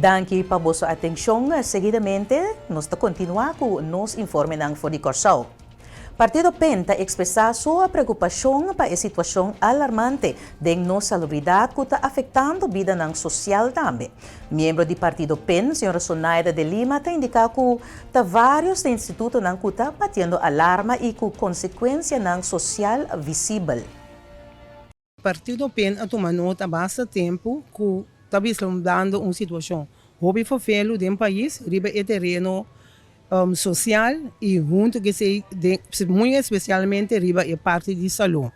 Danke pa boso atención. Seguidamente, nos ta continua com nos informe ng Fonicorsaw. Partido PEN ta expresa sua preocupação pa a situação alarmante de nossa salubridade que está afetando a vida ng social também. Membro do Partido PEN, Sra. Sonaida de Lima, ta indica que ta vários de instituto ng kuta batendo alarma e com consequência ng social visível. Partido PEN a tomar nota basta tempo que está vislumbrando uma situação. Hobby fofelo de um país, riba e terreno social e junto que se muito especialmente riba e parte de saúde.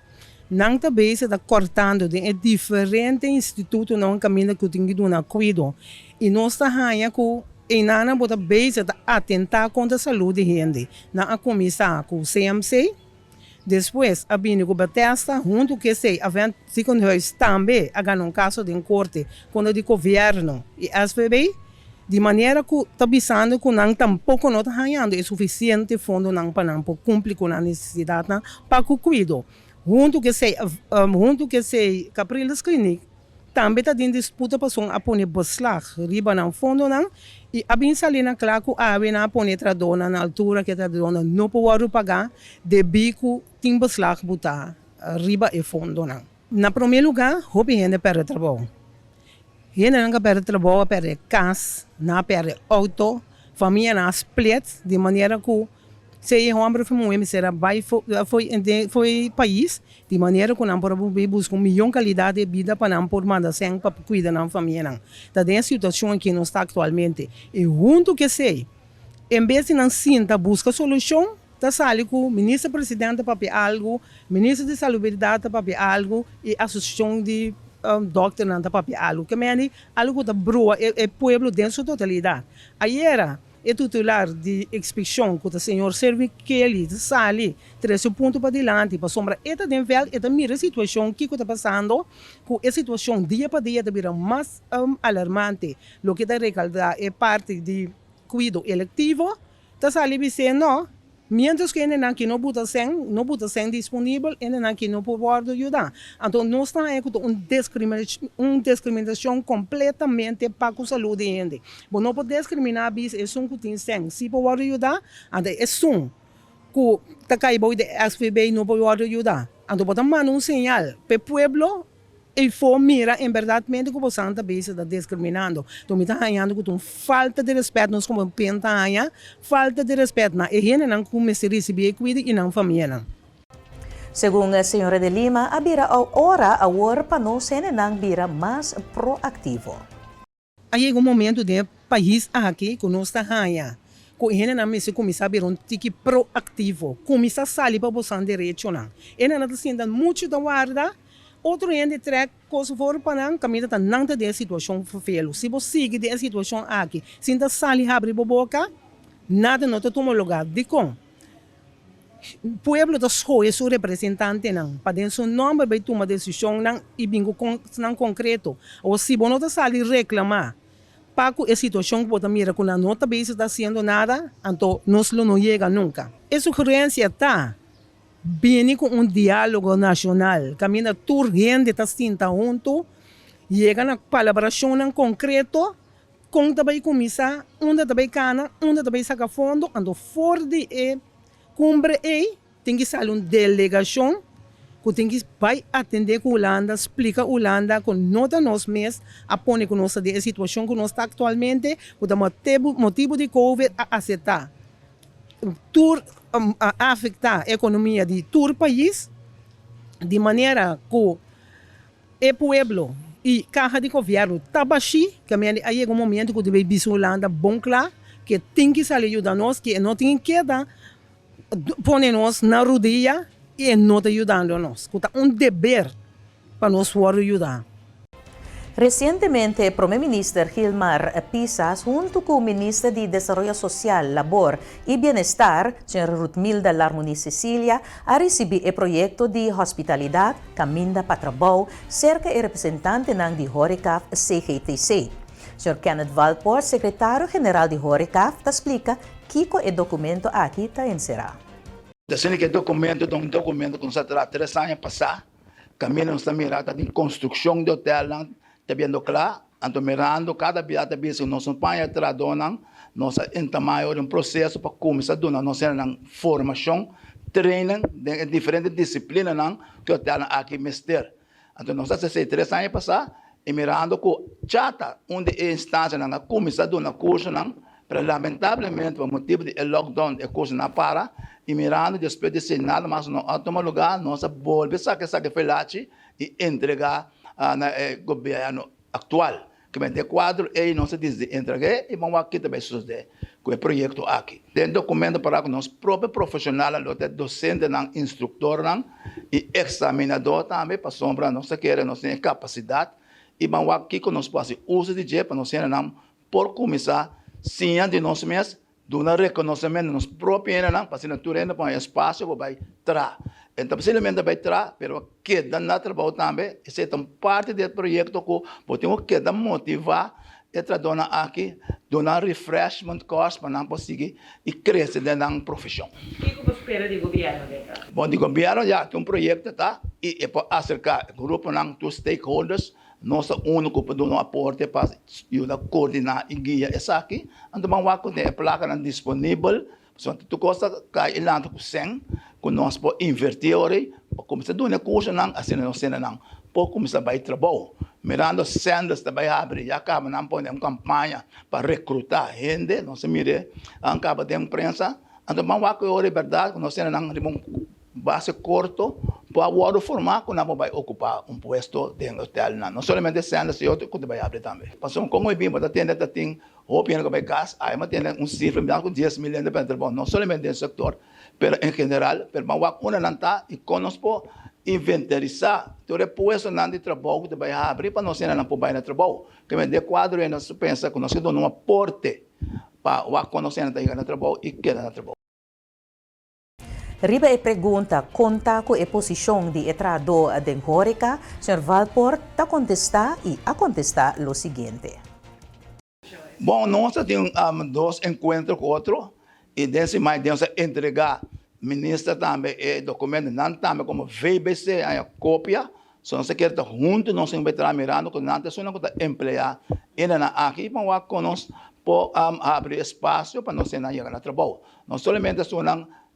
Não também se está cortando de diferentes institutos não caminho que tem que dar cuidado e nós está ganhando que em nada bota bem se atentar contra a saúde de gente. Na começar com o CMC, depois a vinha com a Bethesda, junto que se havendo secundários também a ganhar um caso de corte quando de governo e SVB. De maneira que está pensando que não tampouco não está ganhando é suficiente fundo não para cumprir com a necessidade para o cuidado. Junto que se Capriles Clinic também está em disputa para a pôr beslag riba não fundo não e a bem salina claro que a bem a pôr tradona na altura que a tradona não pode pagar de bico tem beslag botar riba e fundo não. Na primeiro lugar, houve gente para trabalho. Gente não perde trabalho, perde casa, não perde auto, família não split, de maneira que se o homem foi país, de maneira que não pode buscar melhor qualidade de vida para não por mandar sem para cuidar da família não. Está dentro da situação que nós está atualmente. E junto que sei, em vez de não sinta busca solução, está sali com o ministro-presidente para algo, ministro de salubridade para algo e a associação de doctor não está para algo, que é algo da broa é povo dentro sua totalidade. Aí era o titular de inspeção que o senhor serve que ele sali, traz o ponto para diante, para sombra, eta den vel, eta mira a situação que está passando, com a situação dia para dia está mais alarmante. O que está recalcar é parte de cuidado eletivo, está sali dizendo não. Mientras que ainda aqui não está sendo disponível, ainda aqui não pode ajudar. Então, nós estamos com uma discriminação completamente para a saúde ainda. Mas não pode discriminar, é só que tem sem. Se pode ajudar, então é só que está caindo de SVB não pode ajudar. Então, pode mandar um sinal para o povo e for mira em verdade que o Santa Base está discriminando. Então, me está ganhando com falta de respeito, nós como pentanha, falta de respeito na e não começa a receber cuidado e não família. Segundo a senhora de Lima, a bira a hora para nós não bira mais proativo. Aí um momento de país aqui que nós está ganhando. Que ele não me começa a ver um tique proativo, começa a sair para o direito não. Ele não está sendo muito da guarda. Outro ende trek coisa for para não caminhar tá não tá de situação felo. Se você sigue de situação aqui, se ainda sali abre boca, nada não tá toma lugar. De com pueblo da escolhe seu representante não, para dentro seu nome vai tomar decisão não e bingo não concreto. Ou se você não tá sali reclamar, para a situação que você mira com a nota base está sendo nada, então nós não chega nunca. A sugerência tá viene com um diálogo nacional, caminha toda gente está senta junto, chega na colaboração em concreto, com também começar, onde também cana, onde também saca fundo, ando fora de cumbre tem que sair uma delegação, que tem que vai atender com a Holanda, explica a Holanda, com nota nós mesmos, apone com nossa de situação que nós está atualmente, o motivo de Covid a aceitar. Afetar a economia de todo o país, de maneira que o povo e carga de governo está baixo, que aí é um momento que deve visualizar bom claro, que tem que sair ajudar nós, que não tem que dar, pôr nós na rodia e não está ajudando nós, que é um dever para nós poder ajudar. Recentemente, o primeiro-ministro Gilmar Pisas, junto com o ministro de Desenvolvimento Social, Labor e Bienestar, Sra. Ruthmilda Larmoni Cecilia, a receber o projeto de hospitalidade Caminda para Trabalho, cerca de representante ng de HORECAF CGTC. Sr. Kenneth Valport, secretário-geral de HORECAF, explica que o documento aqui está encerrado. Assim que documento que se trata 3 anos passados, caminho está mirado em construção de hotel, está vendo claro, Então, mirando cada vez que nós panha tradonam, nós entamaio um processo para começar a dar nossa formação, training de diferentes disciplinas que eu tenho aqui mestre. Então, nós temos 3 anos passar e mirando com chata onde é instância na começar a dar curso pero lamentavelmente por motivo de lockdown o curso não para e mirando depois de ser nada mais no último lugar nós volve saque felate e entregar na governo atual que de quadro e nós diz entregar e vamos aqui também suceder com o projeto aqui tem documento para nós próprio profissional até docente instrutor e examinador também para sombra nós queremos nós tem capacidade e vamos aqui com nós fazer uso de jeito para nós por começar sim de nós mesmos do reconhecimento de nós próprios para ser natureza para espaço para vai tra então possivelmente vai tra pero que dá na trabalho também essa é parte do projeto que podemos que dá motivar e dona aqui dona refreshment course para não conseguir e crescer dentro da profissão. O que você espera do governo dentro? Bom, do governo já tem projeto tá e para acercar grupo dos stakeholders nosso único para dar um aporte para ajudar a coordenar e guiar essa aqui. Então, vamos ter a placa disponível. Se tu gosta cai lá com 100, que nós podemos invertir aí, para começar a dar um curso, assim nós não, para começar a trabalhar. Mirando centros também abre, já acaba não pode uma campanha para recrutar gente, nós mire, acaba de imprensa. Então, vamos ter verdade, nós não base curto para o formar que não vai ocupar posto dentro do hotel não somente sendo se outro que vai abrir também passou como é bem para atender tem opinião que vai gas aí mas tem cifra com 10 milhões de pessoas não somente no setor pero em geral pero vamos uma nanta e conosco inventarizar todo posto de trabalho que vai abrir para nós não para ir trabalho que me de quadro e nós pensa que nós damos um aporte para o conhecer no trabalho e queda no trabalho. Riba e pergunta conta com a posição de entrado de Hórica, Sr. Valport está contestar e a contestar o seguinte. Bom, nós temos 2 encontros com outro e desse mais temos entregar ministra também e documento não também como VBC a cópia, só nós quer estar junto nós vamos estar mirando com nós só não está emplear e na aqui para conosco por abrir espaço para nós chegar no trabalho. Não somente só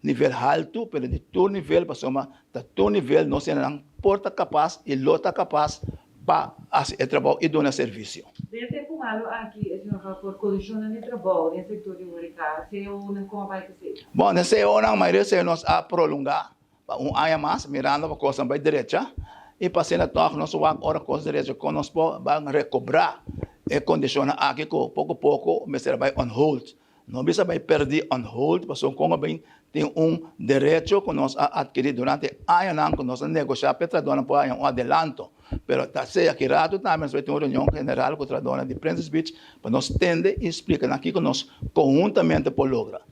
nível alto, pero de todo nível, para somar, de todo nível, nós temos porta capaz e lota capaz para fazer o trabalho e dar serviço. Desde que malo aqui, a senhora por condições de trabalho no setor de Hórica, se eu não como vai ser? Bom, nesse ano, a maioria se nós a prolongar para ano mais, mirando para a coisa para a direita, e passando a tocar nosso hora coisa direita, com nós vamos recobrar e condições aqui, pouco a pouco, mas vai on hold. Não precisa vai perder on hold, porque como bem tem direito que nós adquirir durante anos, que nós negociar para tradona por adelanto. Pero está se aqui rato também nós vai ter uma reunião general com a tradona de Princess Beach para nós entender e explicar aqui que nós conjuntamente por logra.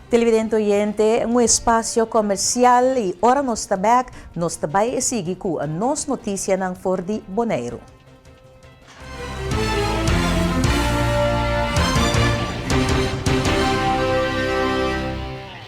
Televidente oyente, um espaço comercial e ora nós está back, nós também seguir com a nossa notícia ng Fordi Bonaire.